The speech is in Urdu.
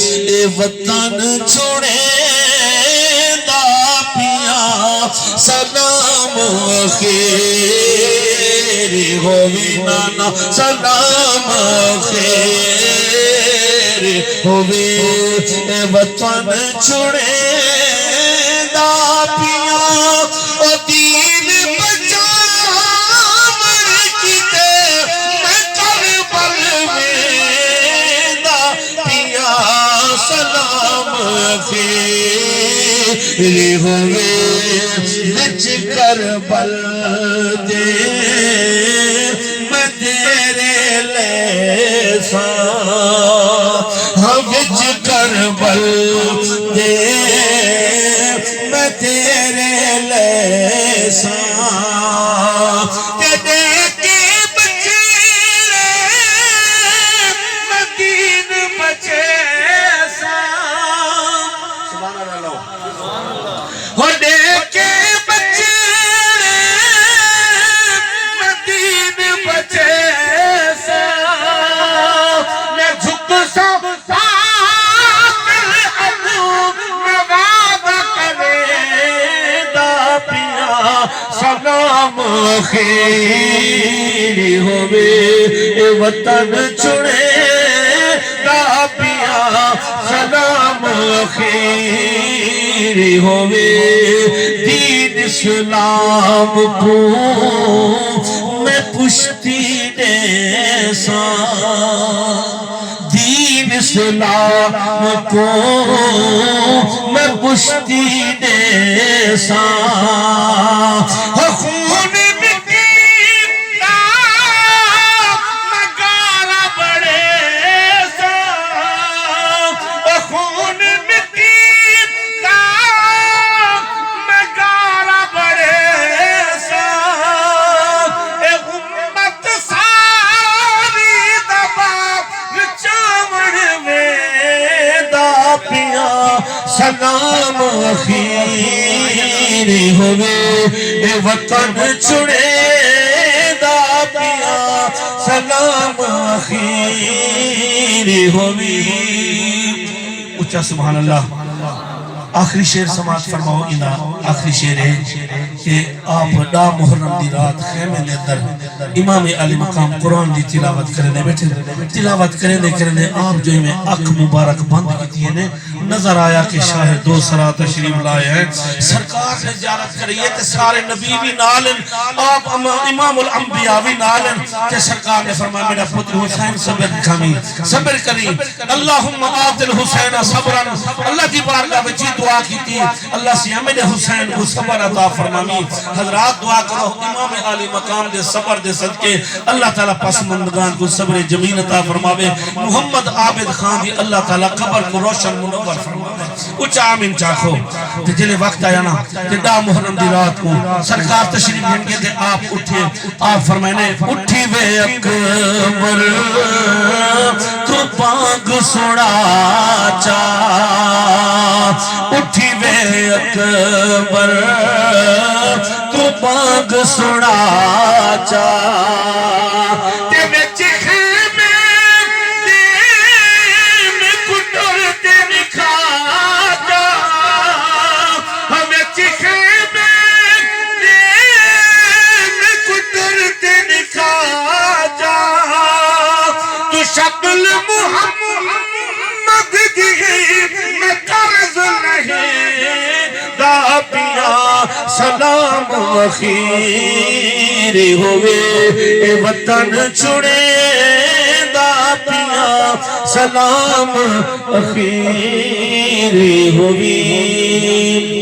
اے وطن چھوڑے دا پیا سلام خیر ہووی نانا سلام خیر ہووی اے وطن چھوڑے دا پیا او دین بچاون کیتے میں کربل میں دا پیا سلام خیر ہووی وچ کربل دے میں تیرے لے ہاں وچ کربل دے میں تیرے لے تیرے کے بچے میں دین بچے سبحان اللہ ہو دے کے بچے میں دین بچے میں جھک سا سلام خیر ہووے اے وطن چھوڑے دا پیا سلام خیر ہووے دین اسلام کو میں پشتی دے سا دین اسلام کو میں پشتی دے سا خون مٹی دا مگارا بڑے سا خون مٹی دا مگارا بڑے سا اے امت ساری دبا چاوڑ میں دا پیا سلام خیر ہووے اے وطن چھوڑے دا پیا سلام خیر ہووے اچھا سبحان اللہ آخری شعر سماعت فرماؤ اینا آخری شعر ہے کہ آپ دا محرم دی رات خیمے دے اندر امام علی مقام قرآن دی تلاوت کرنے بیٹھے تلاوت کرنے آپ جو میں اک مبارک بند کی نے نظر آیا کہ شاہ دو سرا تشریف لائے ہیں سرکار نے زیارت کری ہے کہ سارے نبی بھی نالن آپ امام الانبیاء بھی نالن کہ سرکار نے فرمایا میرا پتر حسین صبر کری اللہم آت الحسین صبرا اللہ کی بارگاہ میں جی دعا کی تھی اللہ سے ہمیں حسین کو صبر عطا فرمامی حضرات دعا کرو امام علی مقام دے صبر دے صدقے اللہ تعالیٰ پسماندگان کو صبر جمیل عطا فرماوے محمد عابد خان دی اللہ تعالیٰ قبر کو روشن منور فرماوے اچھا آمین چاکھو جلے وقت آیا نا کہ دا محرم دی رات کو سرکار تشریف ہنگے تھے آپ اٹھے آپ فرمائنے اٹھی وے اکبر تو پانگ سوڑا چا اٹھی وے اکبر تو پانگ سوڑا چا تے میں چکھے شکل محمد دی میں قرض نہیں دا پیا سلام خیر ہووے اے وطن چھوڑے دا پیا سلام خیر ہووے